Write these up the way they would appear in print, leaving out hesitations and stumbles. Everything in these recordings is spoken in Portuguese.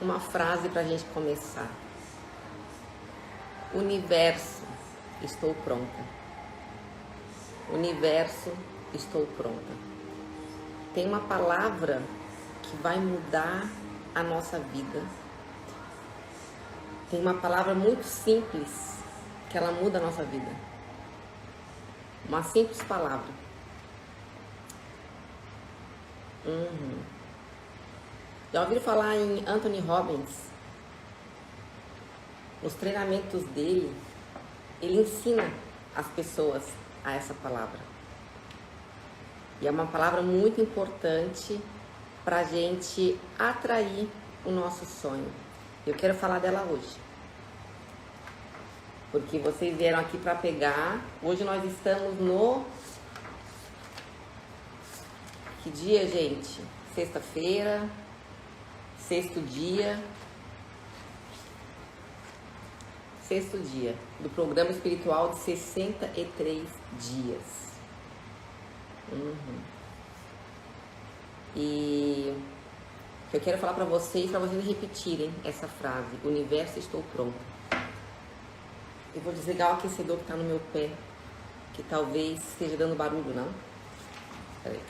uma frase para a gente começar. Universo, estou pronta. Universo, estou pronta. Tem uma palavra que vai mudar a nossa vida. Tem uma palavra muito simples que ela muda a nossa vida. Uma simples palavra. Já ouviram falar em Anthony Robbins? Nos treinamentos dele, ele ensina as pessoas a essa palavra. E é uma palavra muito importante para a gente atrair o nosso sonho. Eu quero falar dela hoje. Porque vocês vieram aqui para pegar. Hoje nós estamos no... Que dia, gente? Sexta-feira. Sexto dia do programa espiritual de 63 dias. E eu quero falar para vocês repetirem essa frase: Universo, estou pronta. Eu vou desligar o aquecedor que está no meu pé, que talvez esteja dando barulho, não? Peraí.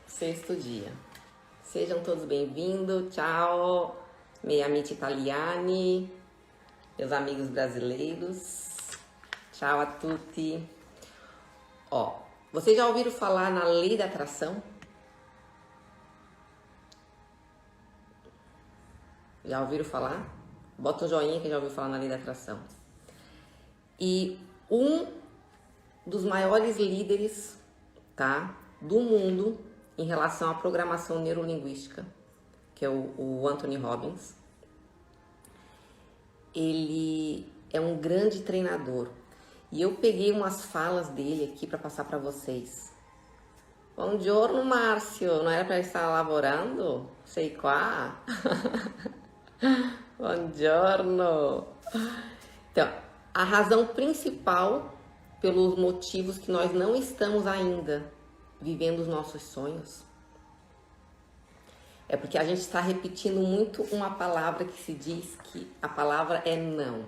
Sexto dia. Sejam todos bem-vindos. Tchau, miei amici italiani, meus amigos brasileiros. Tchau a tutti. Ó, vocês já ouviram falar na lei da atração? Já ouviram falar? Bota um joinha que já ouviu falar na lei da atração. E um dos maiores líderes, tá, do mundo em relação à programação neurolinguística, que é o Anthony Robbins, ele é um grande treinador. E eu peguei umas falas dele aqui para passar para vocês. Buongiorno, Márcio. Não era para estar lavorando? Sei qua. Buongiorno. Então, a razão principal pelos motivos que nós não estamos ainda vivendo os nossos sonhos é porque a gente está repetindo muito uma palavra que se diz que a palavra é não.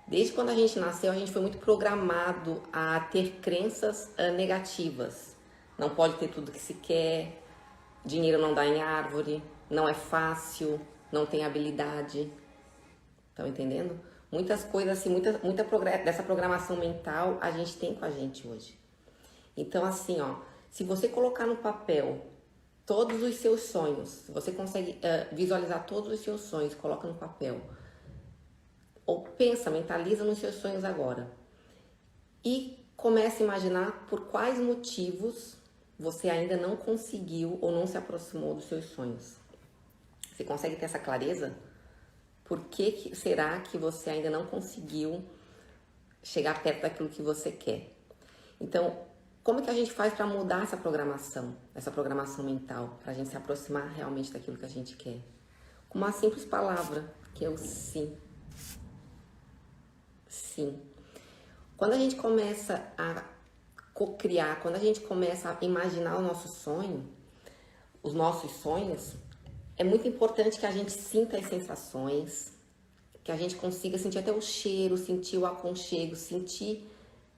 Desde quando a gente nasceu, a gente foi muito programado a ter crenças negativas. Não pode ter tudo que se quer, dinheiro não dá em árvore, não é fácil, não tem habilidade. Estão entendendo? Muitas coisas assim, muita dessa programação mental a gente tem com a gente hoje. Então assim, ó, se você colocar no papel todos os seus sonhos, se você consegue visualizar todos os seus sonhos, coloca no papel, ou pensa, mentaliza nos seus sonhos agora, e comece a imaginar por quais motivos você ainda não conseguiu ou não se aproximou dos seus sonhos. Você consegue ter essa clareza? Por que será que você ainda não conseguiu chegar perto daquilo que você quer? Então, como que a gente faz para mudar essa programação mental, para a gente se aproximar realmente daquilo que a gente quer? Com uma simples palavra, que é o sim. Sim. Quando a gente começa a cocriar, quando a gente começa a imaginar o nosso sonho, os nossos sonhos, é muito importante que a gente sinta as sensações, que a gente consiga sentir até o cheiro, sentir o aconchego, se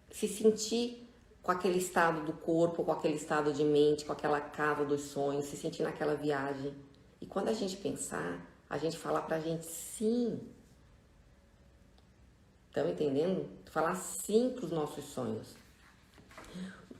sentir com aquele estado do corpo, com aquele estado de mente, com aquela casa dos sonhos, se sentir naquela viagem. E quando a gente pensar, a gente falar pra gente sim. Estão entendendo? Falar sim pros nossos sonhos.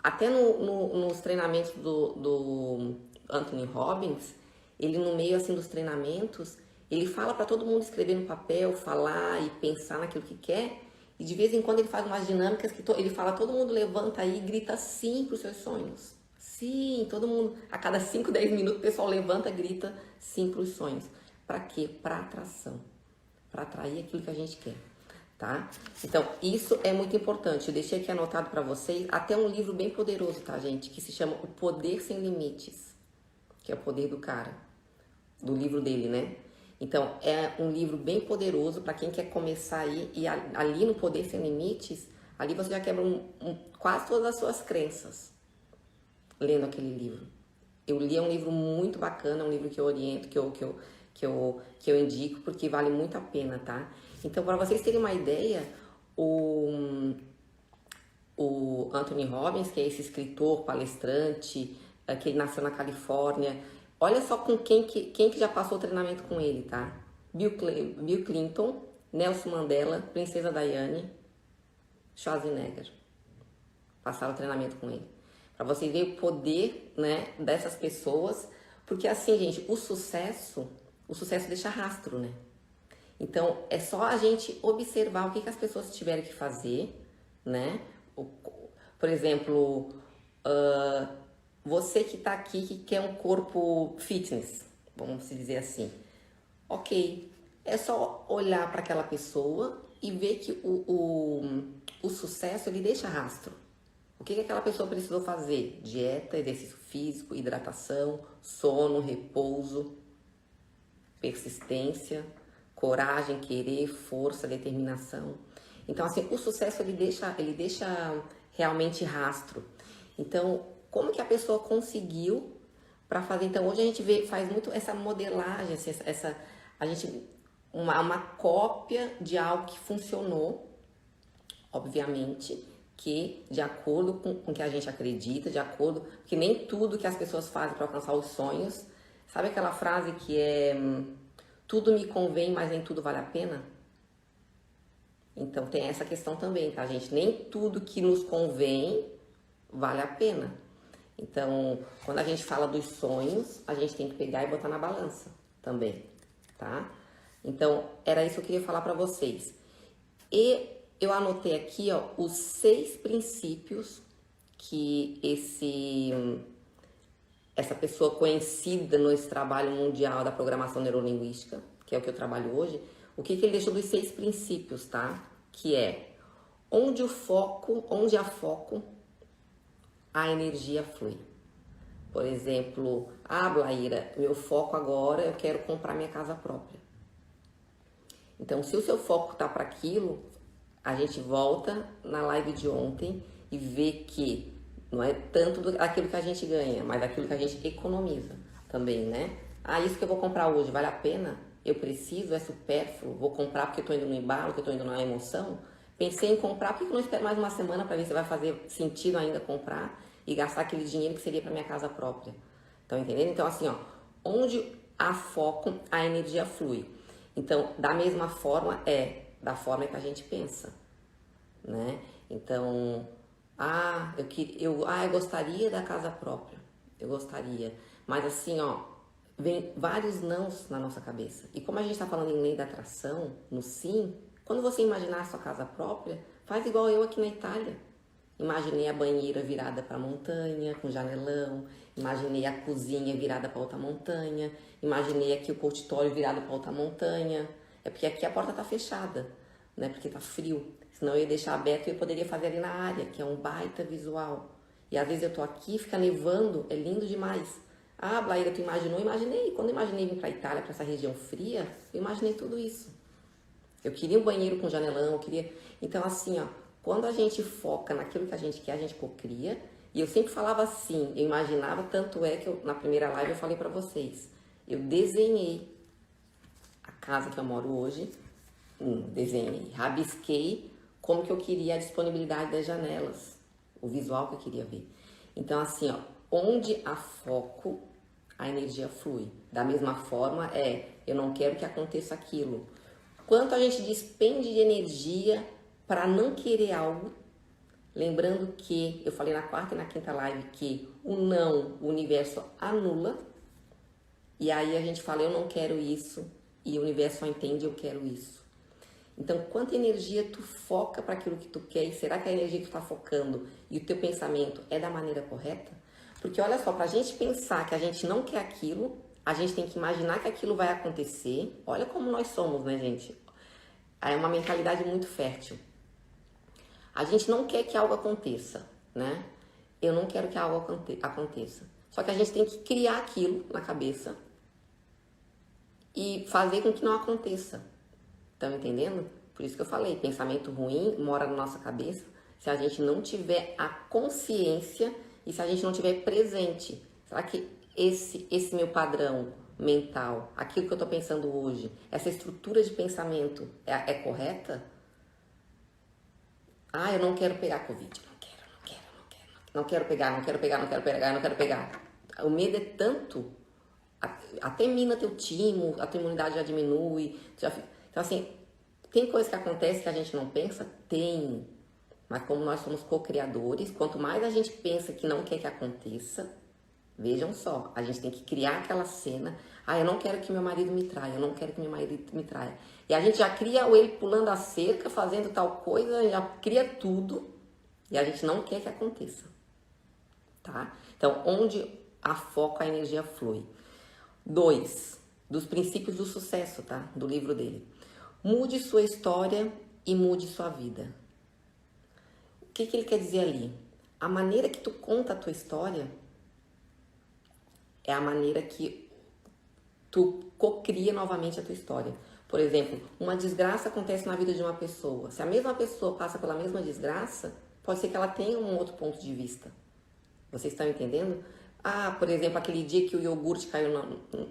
Até nos treinamentos do Anthony Robbins, ele no meio assim dos treinamentos, ele fala para todo mundo escrever no papel, falar e pensar naquilo que quer. E de vez em quando ele faz umas dinâmicas que ele fala, todo mundo levanta aí e grita sim para os seus sonhos. Sim, todo mundo, a cada 5, 10 minutos o pessoal levanta e grita sim para os sonhos. Para quê? Para atração. Para atrair aquilo que a gente quer, tá? Então, isso é muito importante. Eu deixei aqui anotado para vocês até um livro bem poderoso, tá, gente? Que se chama O Poder Sem Limites, que é o poder do cara, do livro dele, né? Então, é um livro bem poderoso para quem quer começar aí. E ali no Poder Sem Limites, Ali você já quebra quase todas as suas crenças lendo aquele livro. Eu li, é um livro muito bacana, é um livro que eu oriento, que eu indico, porque vale muito a pena, tá? Então, para vocês terem uma ideia, o Anthony Robbins, que é esse escritor, palestrante, que ele nasceu na Califórnia, olha só com quem que já passou o treinamento com ele, tá? Bill Clinton, Nelson Mandela, Princesa Diane, Schwarzenegger. Passaram o treinamento com ele. Para você ver o poder, né, dessas pessoas, porque assim, gente, o sucesso deixa rastro, né? Então, é só a gente observar o que as pessoas tiveram que fazer, né? Por exemplo, você que tá aqui, que quer um corpo fitness, vamos dizer assim. Ok, é só olhar para aquela pessoa e ver que o sucesso, ele deixa rastro. O que aquela pessoa precisou fazer? Dieta, exercício físico, hidratação, sono, repouso, persistência, coragem, querer, força, determinação. Então, assim, o sucesso, ele deixa realmente rastro. Então, como que a pessoa conseguiu para fazer? Então, hoje a gente faz muito essa modelagem, assim, uma cópia de algo que funcionou, obviamente, que de acordo com o que a gente acredita, de acordo, que nem tudo que as pessoas fazem para alcançar os sonhos. Sabe aquela frase que é tudo me convém, mas nem tudo vale a pena? Então tem essa questão também, tá, gente? Nem tudo que nos convém vale a pena. Então, quando a gente fala dos sonhos, a gente tem que pegar e botar na balança também, tá? Então, era isso que eu queria falar para vocês. E eu anotei aqui, ó, os 6 princípios que essa pessoa conhecida nesse trabalho mundial da programação neurolinguística, que é o que eu trabalho hoje, o que ele deixou dos 6 princípios, tá? Que é onde há foco, a energia flui. Por exemplo, Blaíra, meu foco agora, eu quero comprar minha casa própria. Então, se o seu foco tá para aquilo, a gente volta na live de ontem e vê que não é tanto daquilo que a gente ganha, mas daquilo que a gente economiza também, né? Isso que eu vou comprar hoje, vale a pena? Eu preciso? É supérfluo? Vou comprar porque eu tô indo no embalo, porque eu tô indo na emoção? Pensei em comprar, por que eu não espero mais uma semana para ver se vai fazer sentido ainda comprar e gastar aquele dinheiro que seria para minha casa própria? Estão entendendo? Então, assim, ó, onde há foco, a energia flui. Então, da mesma forma, da forma que a gente pensa, né? Então, eu gostaria da casa própria, eu gostaria, mas assim, ó, vem vários nãos na nossa cabeça. E como a gente está falando em lei da atração, no sim, quando você imaginar a sua casa própria, faz igual eu aqui na Itália. Imaginei a banheira virada para a montanha, com janelão, imaginei a cozinha virada para outra montanha, imaginei aqui o portitório virado para outra montanha. É porque aqui a porta tá fechada, né? Porque tá frio. Senão eu ia deixar aberto e eu poderia fazer ali na área, que é um baita visual. E às vezes eu tô aqui, fica nevando, é lindo demais. Blaíra, tu imaginou? Imaginei. Quando eu imaginei vir pra Itália, pra essa região fria, eu imaginei tudo isso. Eu queria um banheiro com janelão, eu queria... Então assim, ó, quando a gente foca naquilo que a gente quer, a gente cocria. E eu sempre falava assim, eu imaginava, tanto é que na primeira live eu falei pra vocês. Eu desenhei a casa que eu moro hoje, desenhei, rabisquei como que eu queria a disponibilidade das janelas, o visual que eu queria ver. Então, assim, ó, onde há foco, a energia flui. Da mesma forma, eu não quero que aconteça aquilo. Quanto a gente despende de energia para não querer algo, lembrando que, eu falei na 4ª e na 5ª live que o não, o universo anula, e aí a gente fala, eu não quero isso, e o universo só entende, eu quero isso. Então, quanta energia tu foca para aquilo que tu quer, e será que a energia que tu tá focando e o teu pensamento é da maneira correta? Porque olha só, pra gente pensar que a gente não quer aquilo, a gente tem que imaginar que aquilo vai acontecer. Olha como nós somos, né, gente? É uma mentalidade muito fértil. A gente não quer que algo aconteça, né? Eu não quero que algo aconteça. Só que a gente tem que criar aquilo na cabeça e fazer com que não aconteça. Estão entendendo? Por isso que eu falei, pensamento ruim mora na nossa cabeça se a gente não tiver a consciência e se a gente não tiver presente. Será que esse meu padrão mental, aquilo que eu tô pensando hoje, essa estrutura de pensamento é correta? Ah, eu não quero pegar Covid. Não quero pegar. O medo é tanto, até mina teu timo, a tua imunidade já diminui. Então, assim, tem coisa que acontece que a gente não pensa? Tem. Mas como nós somos co-criadores, quanto mais a gente pensa que não quer que aconteça, vejam só, a gente tem que criar aquela cena. Ah, eu não quero que meu marido me traia, eu não quero que meu marido me traia. E a gente já cria ele pulando a cerca, fazendo tal coisa, já cria tudo. E a gente não quer que aconteça. Tá? Então, onde a foco, a energia flui. 2, dos princípios do sucesso, tá? Do livro dele. Mude sua história e mude sua vida. O que ele quer dizer ali? A maneira que tu conta a tua história é a maneira que tu cocria novamente a tua história. Por exemplo, uma desgraça acontece na vida de uma pessoa. Se a mesma pessoa passa pela mesma desgraça, pode ser que ela tenha um outro ponto de vista. Vocês estão entendendo? Ah, por exemplo, aquele dia que o iogurte caiu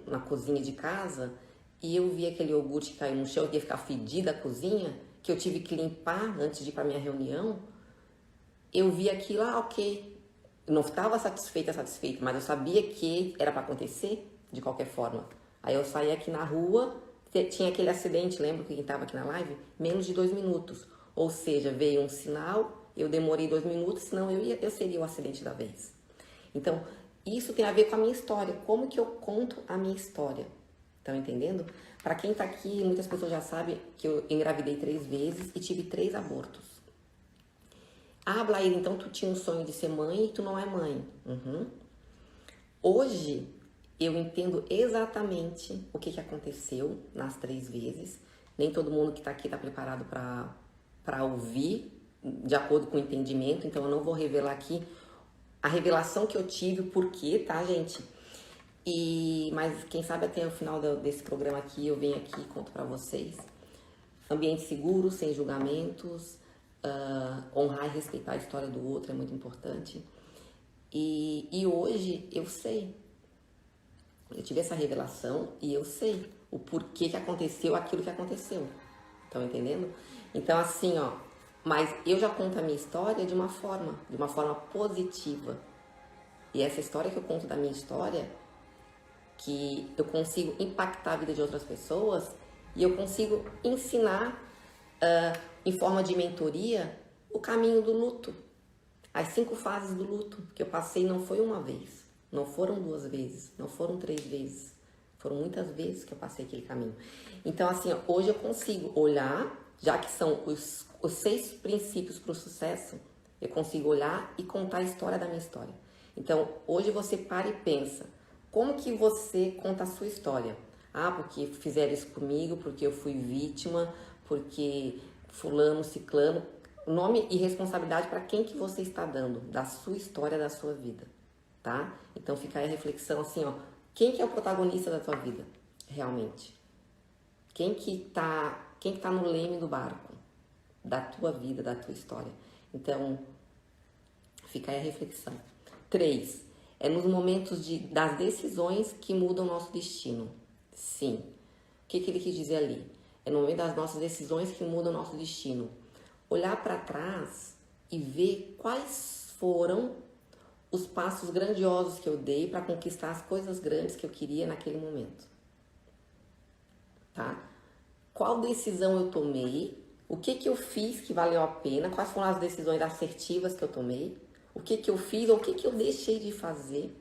na cozinha de casa e eu vi aquele iogurte cair no chão e ia ficar fedida a cozinha, que eu tive que limpar antes de ir para minha reunião, eu vi aquilo, ok. Eu não estava satisfeita, mas eu sabia que era para acontecer de qualquer forma. Aí eu saí aqui na rua, tinha aquele acidente, lembra que quem estava aqui na live? Menos de 2 minutos. Ou seja, veio um sinal, eu demorei 2 minutos, senão eu seria o acidente da vez. Então, isso tem a ver com a minha história. Como que eu conto a minha história? Estão entendendo? Para quem tá aqui, muitas pessoas já sabem que eu engravidei 3 vezes e tive 3 abortos. Ah, Blair, então tu tinha um sonho de ser mãe e tu não é mãe. Uhum. Hoje, eu entendo exatamente o que aconteceu nas 3 vezes. Nem todo mundo que tá aqui tá preparado para ouvir de acordo com o entendimento, então eu não vou revelar aqui a revelação que eu tive, o porquê, tá, gente? Mas quem sabe até o final desse programa aqui, eu venho aqui e conto pra vocês. Ambiente seguro, sem julgamentos, honrar e respeitar a história do outro é muito importante. E hoje eu sei. Eu tive essa revelação e eu sei o porquê que aconteceu aquilo que aconteceu. Estão entendendo? Então, assim, ó, mas eu já conto a minha história de uma forma positiva. E essa história que eu conto da minha história, que eu consigo impactar a vida de outras pessoas e eu consigo ensinar, em forma de mentoria, o caminho do luto. As 5 fases do luto que eu passei não foi uma vez, não foram 2 vezes, não foram 3 vezes. Foram muitas vezes que eu passei aquele caminho. Então, assim, ó, hoje eu consigo olhar, já que são os 6 princípios para o sucesso, eu consigo olhar e contar a história da minha história. Então, hoje você para e pensa, como que você conta a sua história? Ah, porque fizeram isso comigo, porque eu fui vítima, porque fulano, ciclano. Nome e responsabilidade para quem que você está dando, da sua história, da sua vida, tá? Então, fica aí a reflexão assim, ó, quem que é o protagonista da tua vida, realmente? Quem que tá no leme do barco, da tua vida, da tua história? Então, fica aí a reflexão. 3, é nos momentos das decisões que mudam o nosso destino. Sim. O que ele quis dizer ali? É no momento das nossas decisões que mudam o nosso destino. Olhar para trás e ver quais foram os passos grandiosos que eu dei para conquistar as coisas grandes que eu queria naquele momento. Tá? Qual decisão eu tomei? O que eu fiz que valeu a pena? Quais foram as decisões assertivas que eu tomei? O que eu fiz ou o que eu deixei de fazer?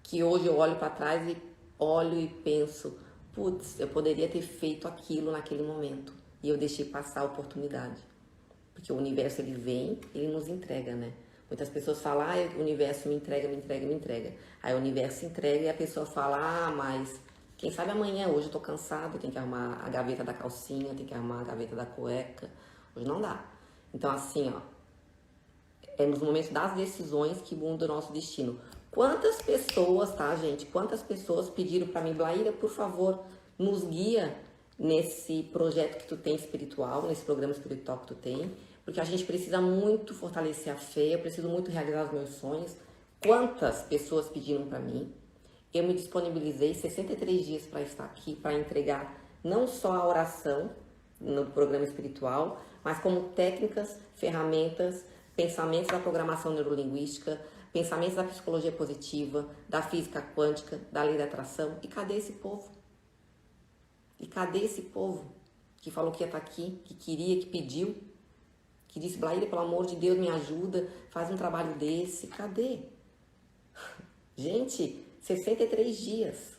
Que hoje eu olho para trás e olho e penso, putz, eu poderia ter feito aquilo naquele momento e eu deixei passar a oportunidade. Porque o universo, ele vem, ele nos entrega, né? Muitas pessoas falam, o universo me entrega. Aí o universo entrega e a pessoa fala, mas quem sabe amanhã, hoje eu tô cansado, tem que arrumar a gaveta da calcinha, tem que arrumar a gaveta da cueca. Hoje não dá. Então, assim, ó, é nos momentos das decisões que muda o nosso destino. Quantas pessoas, tá, gente? Quantas pessoas pediram pra mim, Blaíra, por favor, nos guia nesse projeto que tu tem espiritual, nesse programa espiritual que tu tem, Porque a gente precisa muito fortalecer a fé, eu preciso muito realizar os meus sonhos. Quantas pessoas pediram para mim? Eu me disponibilizei 63 dias para estar aqui, para entregar não só a oração no programa espiritual, mas como técnicas, ferramentas, pensamentos da programação neurolinguística, pensamentos da psicologia positiva, da física quântica, da lei da atração. E cadê esse povo? E cadê esse povo que falou que ia estar aqui, que queria, que pediu, que disse, Blaíra, pelo amor de Deus, me ajuda, faz um trabalho desse? Cadê? Gente, 63 dias,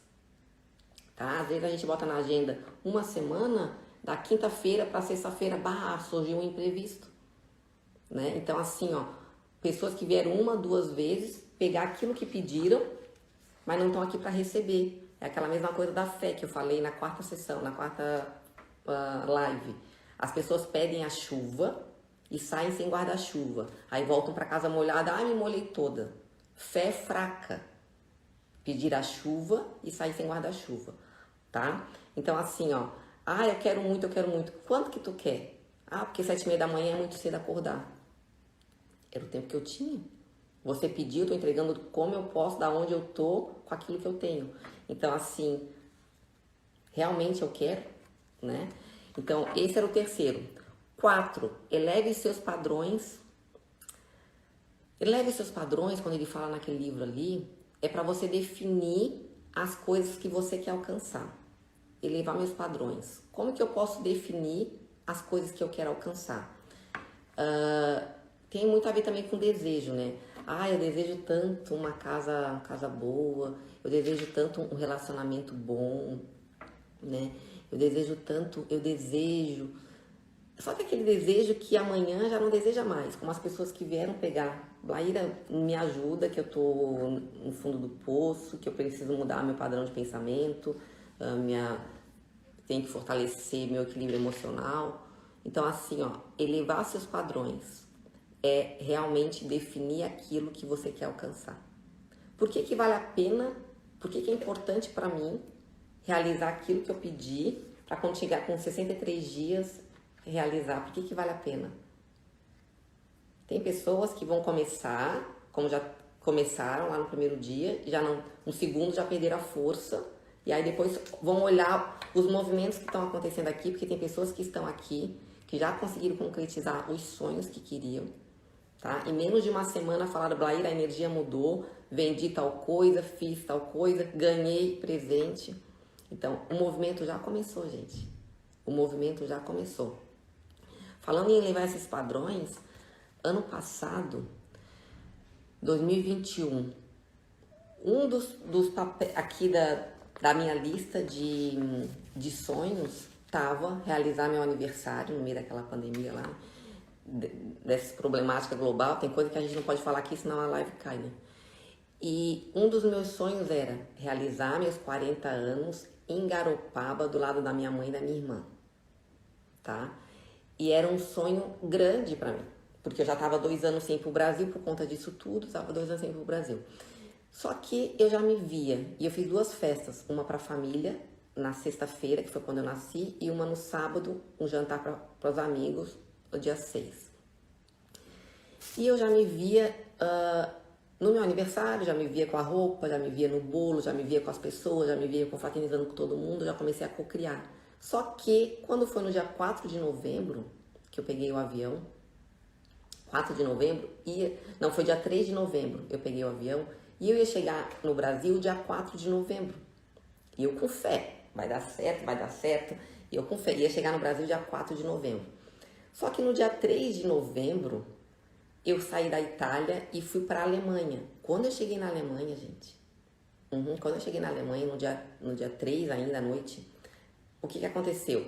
tá? Às vezes a gente bota na agenda uma semana, da quinta-feira para sexta-feira, surgiu um imprevisto, né? Então, assim, ó, pessoas que vieram uma, duas vezes, pegar aquilo que pediram, mas não estão aqui para receber. É aquela mesma coisa da fé que eu falei na quarta sessão, na quarta live. As pessoas pedem a chuva e saem sem guarda-chuva. Aí voltam para casa molhada, me molhei toda. Fé fraca. Pedir a chuva e sair sem guarda-chuva, tá? Então, assim, ó, eu quero muito, eu quero muito. Quanto que tu quer? Porque 7h30 da manhã é muito cedo acordar. Era o tempo que eu tinha. Você pediu, eu tô entregando como eu posso, da onde eu tô, com aquilo que eu tenho. Então, assim, realmente eu quero, né? Então, esse era o terceiro. 4, eleve seus padrões. Eleve seus padrões, quando ele fala naquele livro ali, é para você definir as coisas que você quer alcançar. Elevar meus padrões. Como que eu posso definir as coisas que eu quero alcançar? Tem muito a ver também com desejo, né? Eu desejo tanto uma casa boa, eu desejo tanto um relacionamento bom, né? Eu desejo tanto, Só que aquele desejo que amanhã já não deseja mais, como as pessoas que vieram pegar, Blaíra, me ajuda, que eu tô no fundo do poço, que eu preciso mudar meu padrão de pensamento, tenho que fortalecer meu equilíbrio emocional. Então, assim, ó, elevar seus padrões é realmente definir aquilo que você quer alcançar. Por que vale a pena, por que é importante para mim realizar aquilo que eu pedi, para quando chegar com 63 dias, realizar? Por que vale a pena? Tem pessoas que vão começar, como já começaram lá no primeiro dia, já não, no segundo já perderam a força, e aí depois vão olhar os movimentos que estão acontecendo aqui, porque tem pessoas que estão aqui, que já conseguiram concretizar os sonhos que queriam, tá? Em menos de uma semana falaram, Blaíra, a energia mudou, vendi tal coisa, fiz tal coisa, ganhei presente. Então, o movimento já começou, gente. O movimento já começou. Falando em elevar esses padrões, ano passado, 2021, um dos papéis aqui da minha lista de sonhos estava realizar meu aniversário no meio daquela pandemia lá, dessa problemática global. Tem coisa que a gente não pode falar aqui, senão a live cai, né? E um dos meus sonhos era realizar meus 40 anos em Garopaba, do lado da minha mãe e da minha irmã, tá? E era um sonho grande para mim, porque eu já estava 2 anos sem ir pro Brasil por conta disso tudo, estava 2 anos sem ir pro Brasil. Só que eu já me via, e eu fiz 2 festas, uma para a família, na sexta-feira, que foi quando eu nasci, e uma no sábado, um jantar para os amigos, no dia 6. E eu já me via no meu aniversário, já me via com a roupa, já me via no bolo, já me via com as pessoas, já me via confraternizando com todo mundo, já comecei a cocriar. Só que quando foi no dia 4 de novembro, que eu peguei o avião, 4 de novembro, não, foi dia 3 de novembro, eu peguei o avião, e eu ia chegar no Brasil dia 4 de novembro. E eu com fé, vai dar certo, e eu com fé, ia chegar no Brasil dia 4 de novembro. Só que no dia 3 de novembro, eu saí da Itália e fui para a Alemanha. Quando eu cheguei na Alemanha, gente, quando eu cheguei na Alemanha, no dia 3 ainda à noite, o que aconteceu?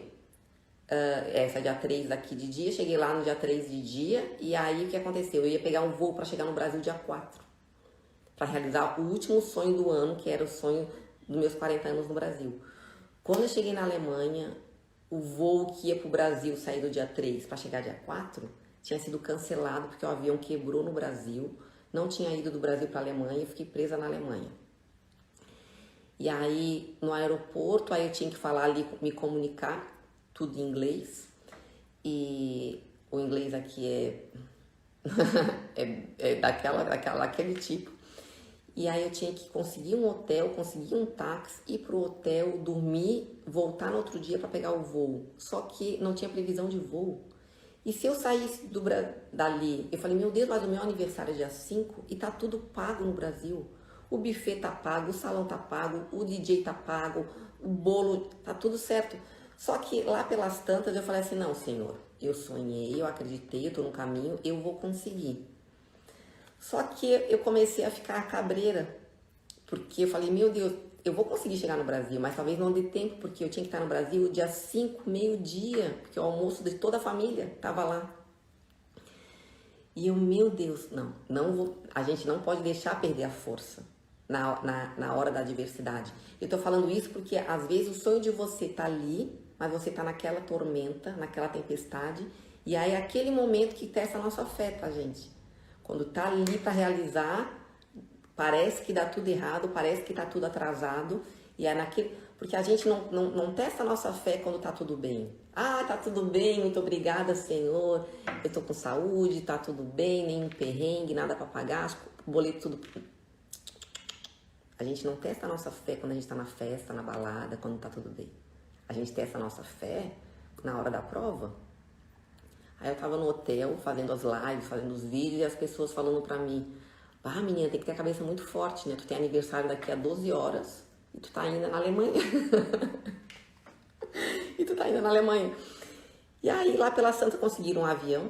Essa dia 3 aqui de dia, cheguei lá no dia 3 de dia, e aí o que aconteceu? Eu ia pegar um voo para chegar no Brasil dia 4, para realizar o último sonho do ano, que era o sonho dos meus 40 anos no Brasil. Quando eu cheguei na Alemanha, o voo que ia para o Brasil sair do dia 3 para chegar dia 4 tinha sido cancelado porque o avião quebrou no Brasil, não tinha ido do Brasil para a Alemanha, eu fiquei presa na Alemanha. E aí, no aeroporto, aí eu tinha que falar ali, me comunicar, tudo em inglês. E o inglês aqui é daquele tipo. E aí eu tinha que conseguir um hotel, conseguir um táxi, ir pro hotel, dormir, voltar no outro dia para pegar o voo. Só que não tinha previsão de voo. E se eu saísse dali, eu falei, meu Deus, mas o meu aniversário é dia 5 e tá tudo pago no Brasil. O buffet tá pago, o salão tá pago, o DJ tá pago, o bolo, tá tudo certo. Só que lá pelas tantas eu falei assim, não, Senhor, eu sonhei, eu acreditei, eu tô no caminho, eu vou conseguir. Só que eu comecei a ficar cabreira, porque eu falei, meu Deus, eu vou conseguir chegar no Brasil, mas talvez não dê tempo, porque eu tinha que estar no Brasil dia 5, meio-dia, porque o almoço de toda a família estava lá. E eu, meu Deus, não vou, a gente não pode deixar perder a força na hora da adversidade. Eu tô falando isso porque às vezes o sonho de você tá ali, mas você tá naquela tormenta, naquela tempestade, e aí é aquele momento que testa a nossa fé, tá, gente? Quando tá ali para realizar, parece que dá tudo errado, parece que tá tudo atrasado, e é naquele... Porque a gente não testa a nossa fé quando tá tudo bem. Ah, tá tudo bem, muito obrigada, Senhor, eu tô com saúde, tá tudo bem, nenhum perrengue, nada para pagar, o boleto tudo... A gente não testa a nossa fé quando a gente tá na festa, na balada, quando tá tudo bem. A gente testa a nossa fé na hora da prova. Aí eu tava no hotel, fazendo as lives, fazendo os vídeos, e as pessoas falando pra mim, ah, menina, tem que ter a cabeça muito forte, né? Tu tem aniversário daqui a 12 horas e tu tá ainda na Alemanha. E tu tá ainda na Alemanha. E aí, lá pela Santa, conseguiram um avião.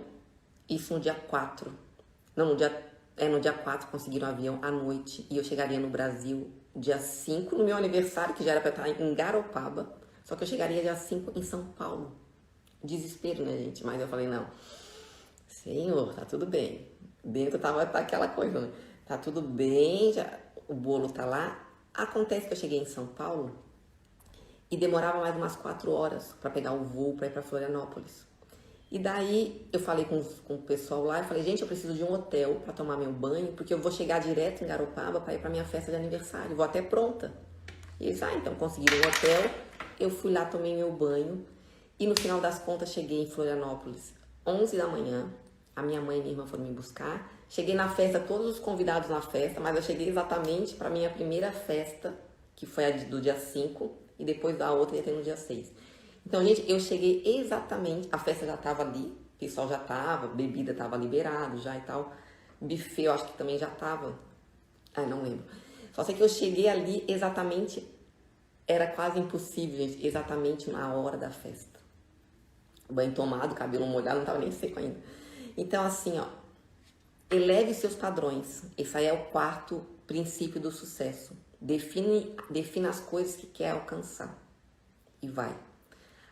Isso no dia 4. Não, no dia 4 conseguiram um avião à noite. E eu chegaria no Brasil dia 5, no meu aniversário, que já era pra estar em Garopaba. Só que eu chegaria dia 5 em São Paulo. Desespero, né, gente? Mas eu falei, não, Senhor, tá tudo bem. Dentro tá aquela coisa, né? Tá tudo bem, já, o bolo tá lá. Acontece que eu cheguei em São Paulo e demorava mais umas 4 horas para pegar o voo para ir para Florianópolis. E daí eu falei com o pessoal lá, eu falei, gente, eu preciso de um hotel para tomar meu banho, porque eu vou chegar direto em Garopaba para ir para minha festa de aniversário, vou até pronta. E eles, então conseguiram um hotel, eu fui lá, tomei meu banho. E no final das contas, cheguei em Florianópolis 11 da manhã. A minha mãe e minha irmã foram me buscar. Cheguei na festa, todos os convidados na festa, mas eu cheguei exatamente para a minha primeira festa, que foi a do dia 5, e depois da outra ia ter no dia 6. Então, gente, eu cheguei exatamente, a festa já estava ali, o pessoal já estava, bebida estava liberado já e tal. Buffet eu acho que também já estava. Não lembro. Só sei que eu cheguei ali exatamente, era quase impossível, gente, exatamente na hora da festa. Banho tomado, cabelo molhado, não tava nem seco ainda. Então, assim, ó, eleve seus padrões. Esse aí é o 4º princípio do sucesso. Defina as coisas que quer alcançar. E vai.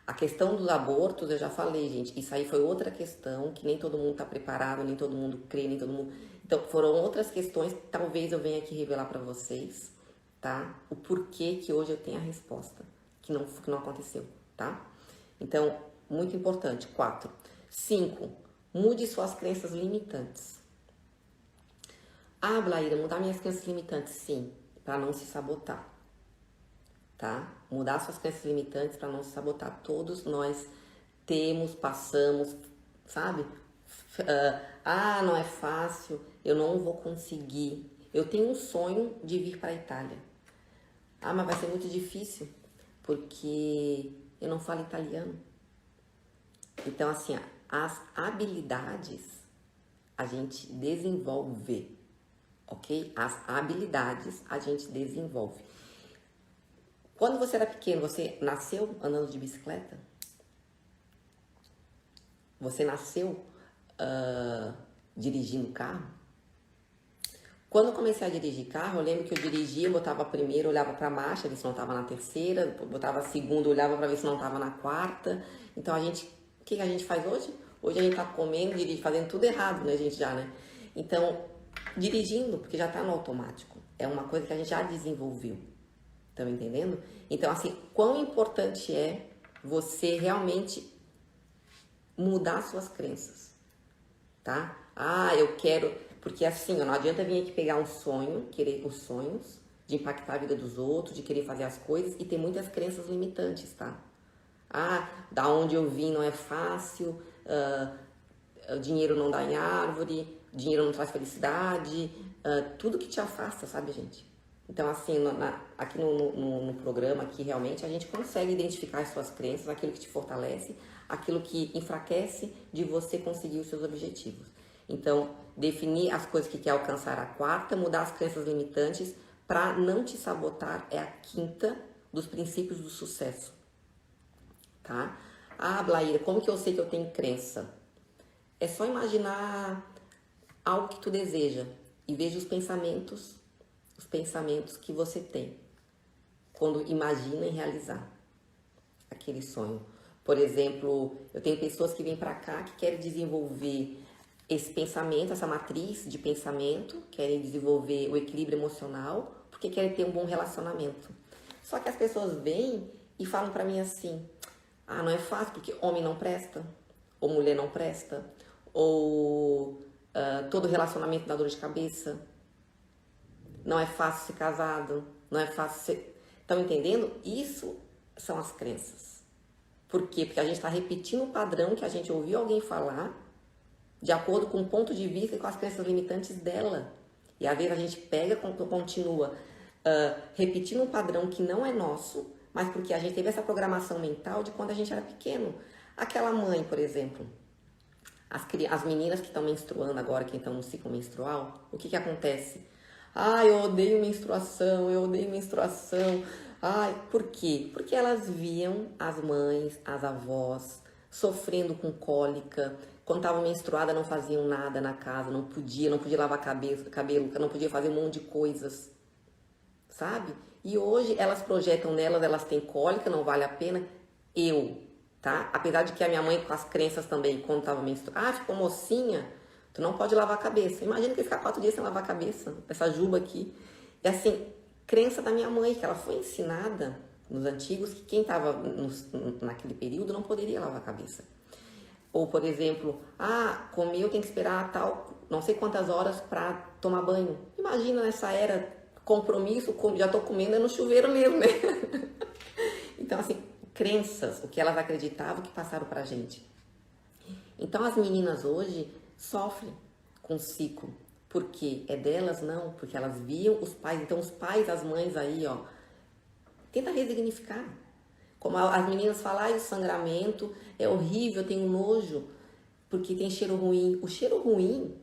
A questão dos abortos, eu já falei, gente. Isso aí foi outra questão que nem todo mundo tá preparado, nem todo mundo crê, nem todo mundo... Então, foram outras questões que talvez eu venha aqui revelar pra vocês, tá? O porquê que hoje eu tenho a resposta, que não aconteceu, tá? Então, muito importante. 4. 5. Mude suas crenças limitantes. Ah, Blaíra, mudar minhas crenças limitantes? Sim, para não se sabotar, tá? Mudar suas crenças limitantes para não se sabotar. Todos nós passamos, sabe? Não é fácil, eu não vou conseguir. Eu tenho um sonho de vir para a Itália. Mas vai ser muito difícil, porque eu não falo italiano. Então, assim, as habilidades a gente desenvolve, ok? As habilidades a gente desenvolve. Quando você era pequeno, você nasceu andando de bicicleta? Você nasceu dirigindo carro? Quando eu comecei a dirigir carro, eu lembro que eu dirigia, eu botava a primeira, olhava para a marcha, ver se não estava na terceira, botava a segunda, olhava para ver se não estava na quarta. Então, o que a gente faz hoje? Hoje a gente tá comendo, fazendo tudo errado, né, gente, já, né? Então, dirigindo, porque já tá no automático. É uma coisa que a gente já desenvolveu. Estão entendendo? Então, assim, quão importante é você realmente mudar suas crenças, tá? Eu quero... Porque assim, não adianta vir aqui pegar um sonho, querer os sonhos, de impactar a vida dos outros, de querer fazer as coisas e ter muitas crenças limitantes, tá? Da onde eu vim não é fácil, dinheiro não dá em árvore, dinheiro não traz felicidade, tudo que te afasta, sabe, gente? Então, assim, aqui no programa, aqui realmente a gente consegue identificar as suas crenças, aquilo que te fortalece, aquilo que enfraquece de você conseguir os seus objetivos. Então, definir as coisas que quer alcançar a quarta, mudar as crenças limitantes para não te sabotar é a quinta dos princípios do sucesso, tá? Ah, Blaíra, como que eu sei que eu tenho crença? É só imaginar algo que tu deseja e veja os pensamentos que você tem quando imagina em realizar aquele sonho. Por exemplo, eu tenho pessoas que vêm para cá que querem desenvolver esse pensamento, essa matriz de pensamento, querem desenvolver o equilíbrio emocional, porque querem ter um bom relacionamento. Só que as pessoas vêm e falam para mim assim: ah, não é fácil porque homem não presta, ou mulher não presta, ou todo relacionamento dá dor de cabeça, não é fácil ser casado, não é fácil ser... Estão entendendo? Isso são as crenças. Por quê? Porque a gente está repetindo o padrão que a gente ouviu alguém falar, de acordo com o ponto de vista e com as crenças limitantes dela. E às vezes a gente pega, continua repetindo um padrão que não é nosso, mas porque a gente teve essa programação mental de quando a gente era pequeno. Aquela mãe, por exemplo, as meninas que estão menstruando agora, que estão no ciclo menstrual, o que acontece? Ai, eu odeio menstruação, eu odeio menstruação. Ai, por quê? Porque elas viam as mães, as avós, sofrendo com cólica. Quando estavam menstruadas não faziam nada na casa, não podia lavar cabelo, não podia fazer um monte de coisas, sabe? E hoje elas projetam nelas, elas têm cólica, não vale a pena. Tá? Apesar de que a minha mãe, com as crenças também, quando estava menstruada, ficou mocinha, tu não pode lavar a cabeça. Imagina que ficar 4 dias sem lavar a cabeça, essa juba aqui. É assim, crença da minha mãe, que ela foi ensinada nos antigos, que quem estava naquele período não poderia lavar a cabeça. Ou, por exemplo, comeu, tem que esperar tal, não sei quantas horas para tomar banho. Imagina nessa era, compromisso, já tô comendo é no chuveiro mesmo, né? Então, assim, crenças, o que elas acreditavam que passaram pra gente. Então, as meninas hoje sofrem com o ciclo. Por quê? É delas? Não, porque elas viam os pais. Então, os pais, as mães aí, ó, tenta resignificar. Como as meninas falam, o sangramento é horrível, eu tenho nojo, porque tem cheiro ruim. O cheiro ruim,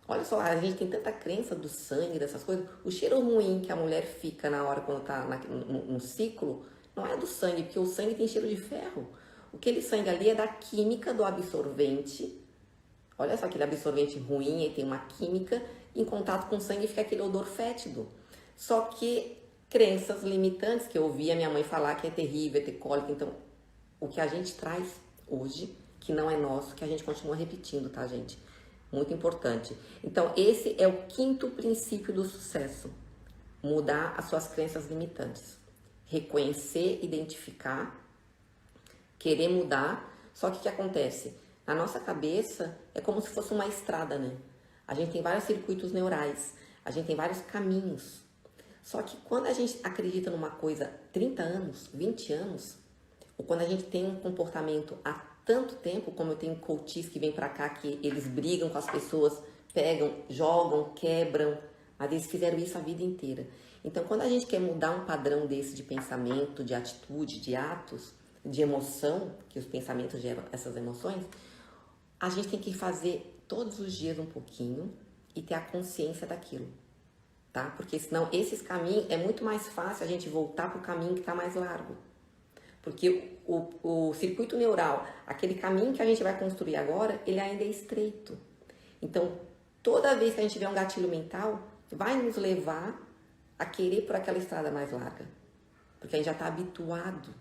olha só, a gente tem tanta crença do sangue, dessas coisas. O cheiro ruim que a mulher fica na hora quando tá no ciclo, não é do sangue, porque o sangue tem cheiro de ferro. Aquele sangue ali é da química do absorvente. Olha só, aquele absorvente ruim, ele tem uma química, em contato com o sangue fica aquele odor fétido. Só que crenças limitantes, que eu ouvi a minha mãe falar que é terrível, é ter cólica. Então, o que a gente traz hoje, que não é nosso, que a gente continua repetindo, tá, gente? Muito importante. Então, esse é o quinto princípio do sucesso. Mudar as suas crenças limitantes. Reconhecer, identificar, querer mudar. Só que o que acontece? Na nossa cabeça é como se fosse uma estrada, né? A gente tem vários circuitos neurais, a gente tem vários caminhos. Só que quando a gente acredita numa coisa 30 anos, 20 anos, ou quando a gente tem um comportamento há tanto tempo, como eu tenho coaches que vêm pra cá, que eles brigam com as pessoas, pegam, jogam, quebram, mas eles fizeram isso a vida inteira. Então, quando a gente quer mudar um padrão desse de pensamento, de atitude, de atos, de emoção, que os pensamentos geram essas emoções, a gente tem que fazer todos os dias um pouquinho e ter a consciência daquilo, tá? Porque senão esses caminhos, é muito mais fácil a gente voltar pro caminho que tá mais largo. Porque o circuito neural, aquele caminho que a gente vai construir agora, ele ainda é estreito. Então, toda vez que a gente tiver um gatilho mental, vai nos levar a querer por aquela estrada mais larga. Porque a gente já está habituado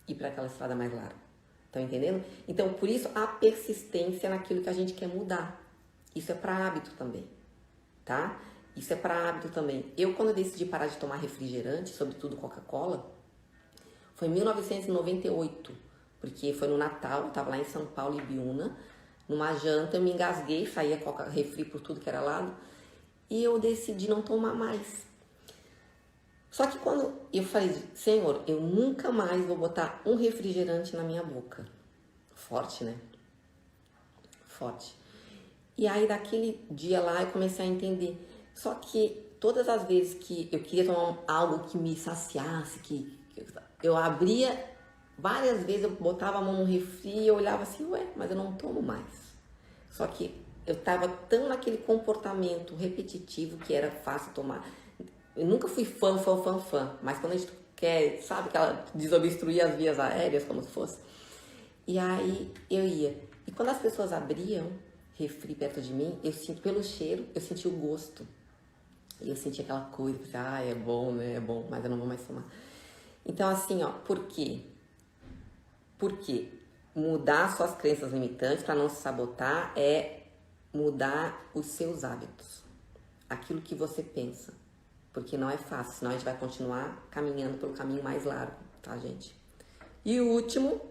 a ir para aquela estrada mais larga. Estão entendendo? Então, por isso, a persistência naquilo que a gente quer mudar. Isso é para hábito também, tá? Isso é para hábito também. Eu, quando eu decidi parar de tomar refrigerante, sobretudo Coca-Cola, foi em 1998, porque foi no Natal, eu tava lá em São Paulo, Ibiúna, numa janta, eu me engasguei, saía Coca refri por tudo que era lado, e eu decidi não tomar mais. Só que quando eu falei, Senhor, eu nunca mais vou botar um refrigerante na minha boca. Forte, né? Forte. E aí daquele dia lá eu comecei a entender. Só que todas as vezes que eu queria tomar algo que me saciasse, que eu abria, várias vezes eu botava a mão no refri e eu olhava assim, ué, mas eu não tomo mais. Só que eu tava tão naquele comportamento repetitivo que era fácil tomar. Eu nunca fui fã, mas quando a gente quer, sabe, aquela desobstruir as vias aéreas, como se fosse. E aí eu ia. E quando as pessoas abriam refri perto de mim, eu sinto pelo cheiro, eu senti o gosto. E eu senti aquela coisa, é bom, né? É bom, mas eu não vou mais tomar. Então, assim, ó, por quê? Porque mudar suas crenças limitantes para não se sabotar é mudar os seus hábitos. Aquilo que você pensa. Porque não é fácil, senão a gente vai continuar caminhando pelo caminho mais largo, tá, gente? E o último,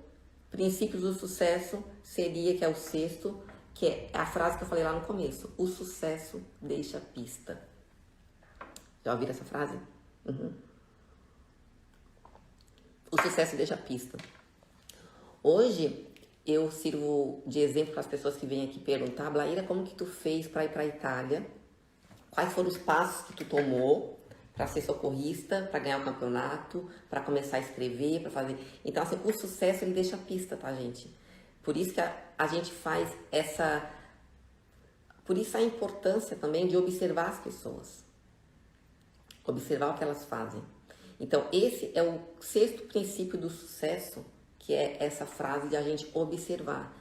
princípios do sucesso, seria, que é o sexto, que é a frase que eu falei lá no começo. O sucesso deixa pista. Já ouviram essa frase? Uhum. O sucesso deixa pista. Hoje, eu sirvo de exemplo para as pessoas que vêm aqui perguntar, Blaíra, como que tu fez para ir para a Itália? Quais foram os passos que tu tomou para ser socorrista, para ganhar o campeonato, para começar a escrever, para fazer... Então, assim, o sucesso, ele deixa pista, tá, gente? Por isso que a gente faz essa... Por isso a importância também de observar as pessoas. Observar o que elas fazem. Então, esse é o sexto princípio do sucesso, que é essa frase de a gente observar.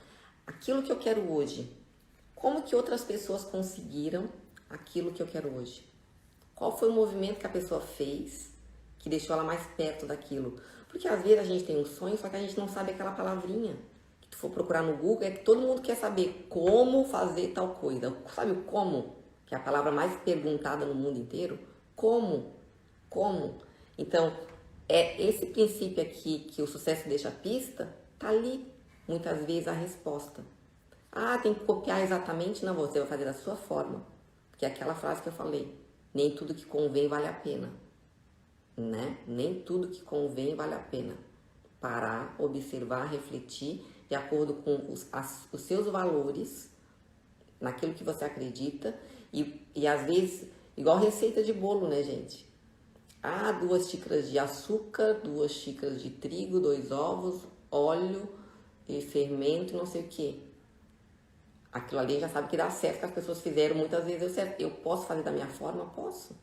Aquilo que eu quero hoje, como que outras pessoas conseguiram aquilo que eu quero hoje? Qual foi o movimento que a pessoa fez que deixou ela mais perto daquilo? Porque às vezes a gente tem um sonho, só que a gente não sabe aquela palavrinha. Que tu for procurar no Google, é que todo mundo quer saber como fazer tal coisa. Sabe o como? Que é a palavra mais perguntada no mundo inteiro. Como? Como? Então, é esse princípio aqui que o sucesso deixa a pista, tá ali, muitas vezes, a resposta. Ah, tem que copiar exatamente? Não, você vai fazer da sua forma. Que é aquela frase que eu falei, nem tudo que convém vale a pena, né? Nem tudo que convém vale a pena. Parar, observar, refletir, de acordo com os seus valores, naquilo que você acredita, e às vezes, igual receita de bolo, né, gente? Ah, 2 xícaras de açúcar, 2 xícaras de trigo, 2 ovos, óleo e fermento, não sei o que. Aquilo ali já sabe que dá certo, que as pessoas fizeram, muitas vezes deu certo. Eu posso fazer da minha forma? Posso.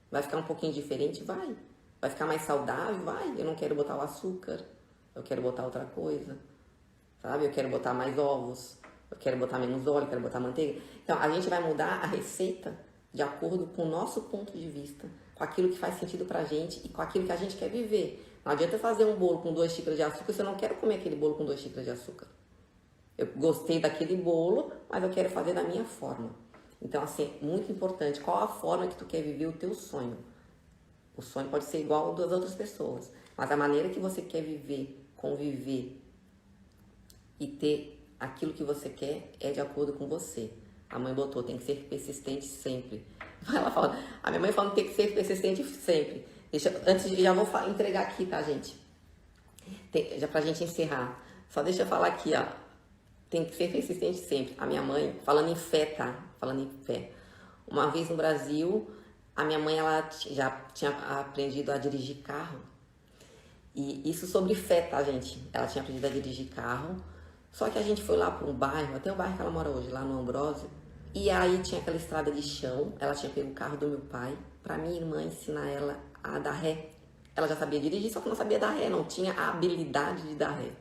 Vai ficar um pouquinho diferente? Vai. Vai ficar mais saudável? Vai. Eu não quero botar o açúcar, eu quero botar outra coisa, sabe? Eu quero botar mais ovos, eu quero botar menos óleo, eu quero botar manteiga. Então, a gente vai mudar a receita de acordo com o nosso ponto de vista, com aquilo que faz sentido pra gente e com aquilo que a gente quer viver. Não adianta fazer um bolo com 2 xícaras de açúcar se eu não quero comer aquele bolo com 2 xícaras de açúcar. Eu gostei daquele bolo, mas eu quero fazer da minha forma. Então, assim, muito importante. Qual a forma que tu quer viver o teu sonho? O sonho pode ser igual ao das outras pessoas, mas a maneira que você quer viver, conviver e ter aquilo que você quer é de acordo com você. A mãe botou, tem que ser persistente sempre. Ela fala, a minha mãe fala, tem que ser persistente sempre. Já vou entregar aqui, tá, gente? Já pra gente encerrar. Só deixa eu falar aqui, ó. Tem que ser persistente sempre. A minha mãe, falando em fé, tá? Falando em fé. Uma vez no Brasil, a minha mãe, ela já tinha aprendido a dirigir carro. E isso sobre fé, tá, gente? Ela tinha aprendido a dirigir carro. Só que a gente foi lá para um bairro, até o bairro que ela mora hoje, lá no Ambrósio. E aí tinha aquela estrada de chão. Ela tinha pego o carro do meu pai pra minha irmã ensinar ela a dar ré. Ela já sabia dirigir, só que não sabia dar ré, não tinha a habilidade de dar ré.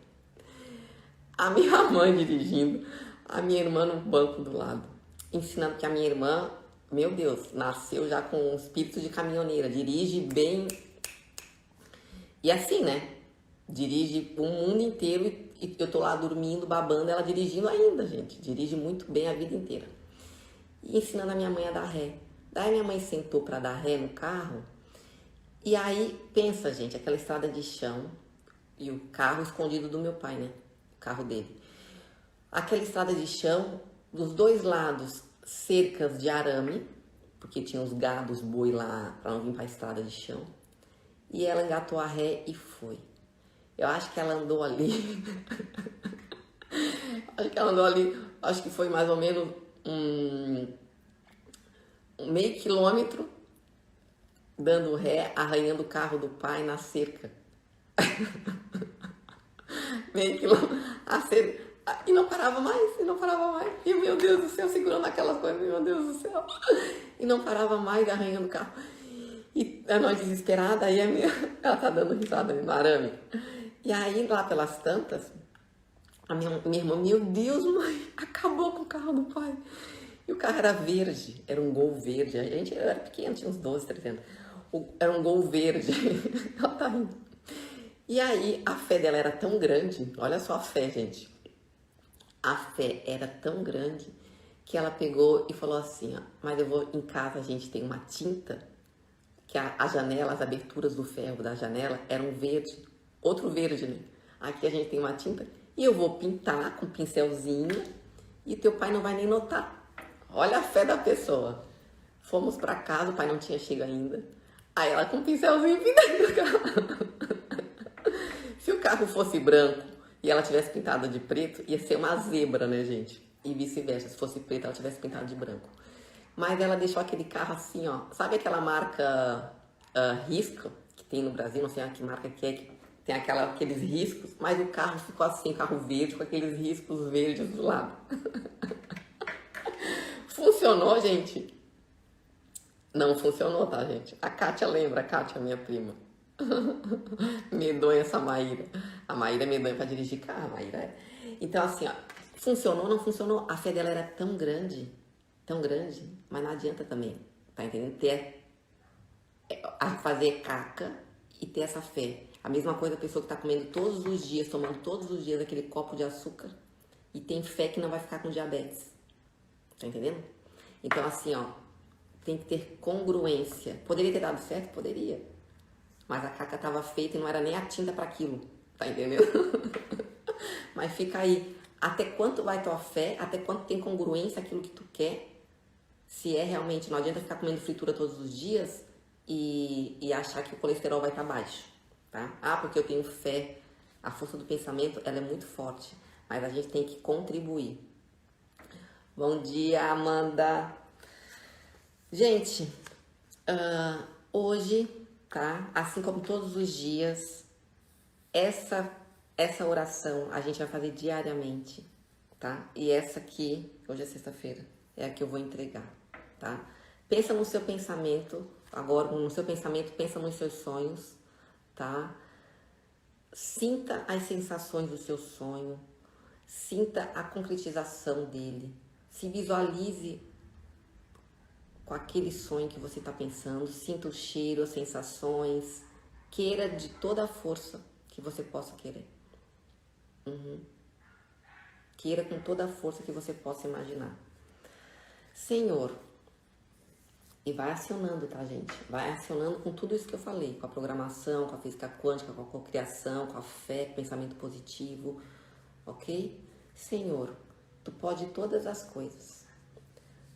A minha mãe dirigindo, a minha irmã no banco do lado, ensinando que a minha irmã, meu Deus, nasceu já com um espírito de caminhoneira, dirige bem. E assim, né? Dirige o mundo inteiro e eu tô lá dormindo, babando, ela dirigindo ainda, gente. Dirige muito bem a vida inteira. E ensinando a minha mãe a dar ré. Daí minha mãe sentou pra dar ré no carro. E aí, pensa, gente, aquela estrada de chão e o carro escondido do meu pai, né? O carro dele. Aquela estrada de chão, dos dois lados, cercas de arame, porque tinha os gados, boi lá, pra não vir pra estrada de chão. E ela engatou a ré e foi. Eu acho que ela andou ali. Acho que foi mais ou menos um meio quilômetro dando ré, arranhando o carro do pai na cerca. Meio quilômetro, a cerca. E não parava mais, e não parava mais. E meu Deus do céu, segurando aquelas coisas, meu Deus do céu. E não parava mais, arranhando o carro. E a nós desesperada, aí ela tá dando risada no arame. E aí, lá pelas tantas, a minha irmã, meu Deus, mãe, acabou com o carro do pai. E o carro era verde, era um Gol verde. Eu era pequeno, tinha uns 12, 13 anos. Era um Gol verde. Ela tá rindo. E aí, a fé dela era tão grande, olha só a fé, gente. A fé era tão grande que ela pegou e falou assim, ó, mas eu vou, em casa a gente tem uma tinta, que a janela, as aberturas do ferro da janela eram verde, outro verde, né? Aqui a gente tem uma tinta e eu vou pintar com um pincelzinho e teu pai não vai nem notar. Olha a fé da pessoa. Fomos pra casa, o pai não tinha chegado ainda. Aí ela com um pincelzinho pintando o carro. Se o carro fosse branco e ela tivesse pintado de preto, ia ser uma zebra, né, gente? E vice-versa, se fosse preto, ela tivesse pintado de branco. Mas ela deixou aquele carro assim, ó. Sabe aquela marca Risco que tem no Brasil? Não sei que marca que é, que tem aqueles riscos. Mas o carro ficou assim, carro verde, com aqueles riscos verdes do lado. Funcionou, gente? Não funcionou, tá, gente? A Kátia lembra, a Kátia, minha prima. Medonha essa Maíra. A Maíra é medonha pra dirigir carro, a Maíra é. Então, assim, ó, funcionou, não funcionou. A fé dela era tão grande, mas não adianta também, tá entendendo? Fazer caca e ter essa fé. A mesma coisa a pessoa que tá comendo todos os dias, tomando todos os dias aquele copo de açúcar e tem fé que não vai ficar com diabetes. Tá entendendo? Então, assim, ó, tem que ter congruência. Poderia ter dado certo? Poderia. Mas a caca tava feita e não era nem a tinta para aquilo. Tá entendendo? Mas fica aí. Até quanto vai tua fé? Até quanto tem congruência aquilo que tu quer? Se é realmente... Não adianta ficar comendo fritura todos os dias e achar que o colesterol vai estar baixo, tá? Ah, porque eu tenho fé. A força do pensamento, ela é muito forte. Mas a gente tem que contribuir. Bom dia, Amanda. Gente, hoje, tá? Assim como todos os dias, essa oração a gente vai fazer diariamente, tá? E essa aqui, hoje é sexta-feira, é a que eu vou entregar, tá? Pensa no seu pensamento, agora no seu pensamento, pensa nos seus sonhos, tá? Sinta as sensações do seu sonho, sinta a concretização dele, se visualize com aquele sonho que você está pensando, sinta o cheiro, as sensações, queira de toda a força que você possa querer. Queira com toda a força que você possa imaginar. Senhor, e vai acionando, tá, gente? Vai acionando com tudo isso que eu falei, com a programação, com a física quântica, com a cocriação, com a fé, com o pensamento positivo, ok? Senhor, tu pode todas as coisas.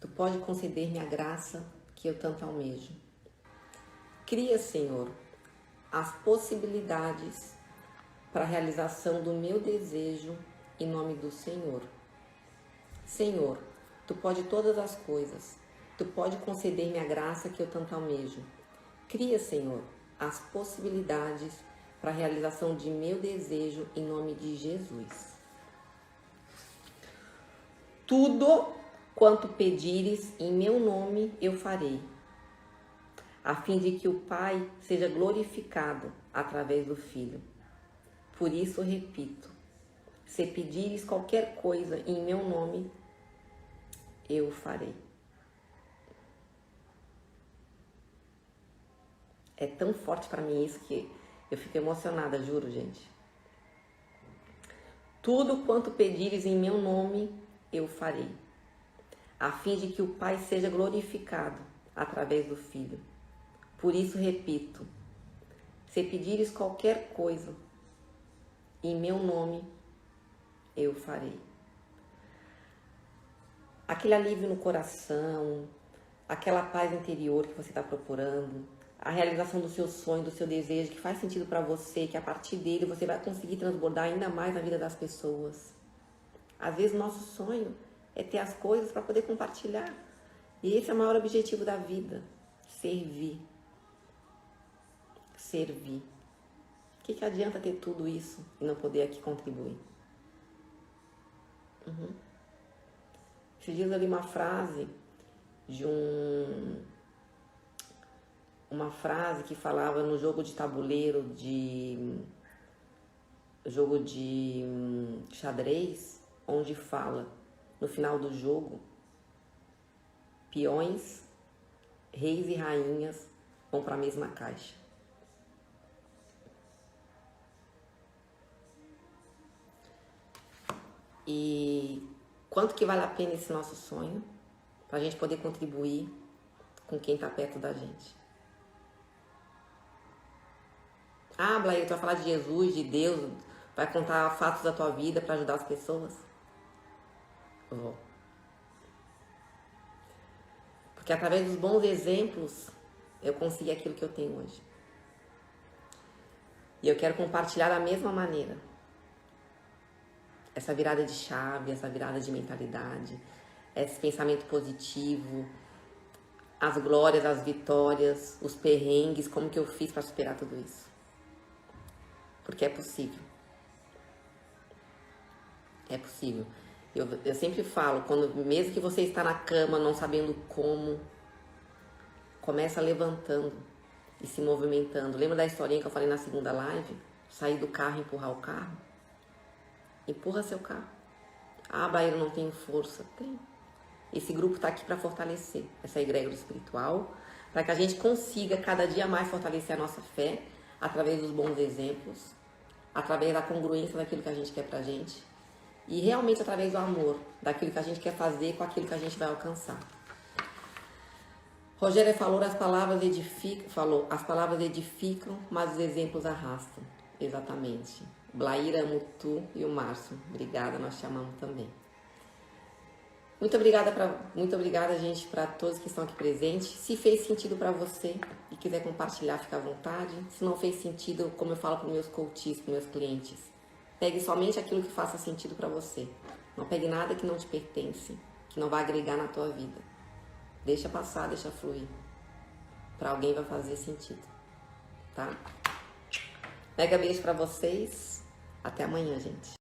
Tu pode conceder-me a graça que eu tanto almejo. Cria, Senhor, as possibilidades para a realização do meu desejo em nome do Senhor. Senhor, tu pode todas as coisas. Tu pode conceder-me a graça que eu tanto almejo. Cria, Senhor, as possibilidades para a realização de meu desejo em nome de Jesus. Tudo quanto pedires em meu nome eu farei, a fim de que o Pai seja glorificado através do Filho. Por isso repito, se pedires qualquer coisa em meu nome, eu farei. É tão forte para mim isso que eu fico emocionada, juro, gente. Tudo quanto pedires em meu nome, eu farei, a fim de que o Pai seja glorificado através do Filho. Por isso repito, se pedires qualquer coisa em meu nome, eu farei. Aquele alívio no coração, aquela paz interior que você está procurando, a realização do seu sonho, do seu desejo, que faz sentido para você, que a partir dele você vai conseguir transbordar ainda mais na vida das pessoas. Às vezes nosso sonho é ter as coisas para poder compartilhar. E esse é o maior objetivo da vida, servir. Servir. O que adianta ter tudo isso e não poder aqui contribuir? Esses dias eu li uma frase de uma frase que falava no jogo de tabuleiro jogo de xadrez, onde fala no final do jogo, peões, reis e rainhas vão para a mesma caixa. E quanto que vale a pena esse nosso sonho para a gente poder contribuir com quem está perto da gente? Ah, Blair, tu vai falar de Jesus, de Deus, vai contar fatos da tua vida para ajudar as pessoas? Eu vou. Porque através dos bons exemplos eu consegui aquilo que eu tenho hoje. E eu quero compartilhar da mesma maneira. Essa virada de chave, essa virada de mentalidade, esse pensamento positivo, as glórias, as vitórias, os perrengues, como que eu fiz para superar tudo isso. Porque é possível. É possível. Eu sempre falo, mesmo que você está na cama não sabendo como, começa levantando e se movimentando. Lembra da historinha que eu falei na segunda live? Sair do carro e empurrar o carro? Empurra seu carro. Ah, Bahia, eu não tenho força. Tem. Esse grupo está aqui para fortalecer essa egrégora espiritual, para que a gente consiga cada dia mais fortalecer a nossa fé através dos bons exemplos, através da congruência daquilo que a gente quer pra gente e realmente através do amor, daquilo que a gente quer fazer com aquilo que a gente vai alcançar. Rogéria falou, as palavras edificam, mas os exemplos arrastam. Exatamente. Blaíra, amo tu e o Márcio. Obrigada, nós te amamos também. Muito obrigada, gente, para todos que estão aqui presentes. Se fez sentido para você e quiser compartilhar, fica à vontade. Se não fez sentido, como eu falo para meus coaches, para meus clientes, pegue somente aquilo que faça sentido para você. Não pegue nada que não te pertence, que não vai agregar na tua vida. Deixa passar, deixa fluir. Para alguém vai fazer sentido, tá? Mega beijo para vocês. Até amanhã, gente.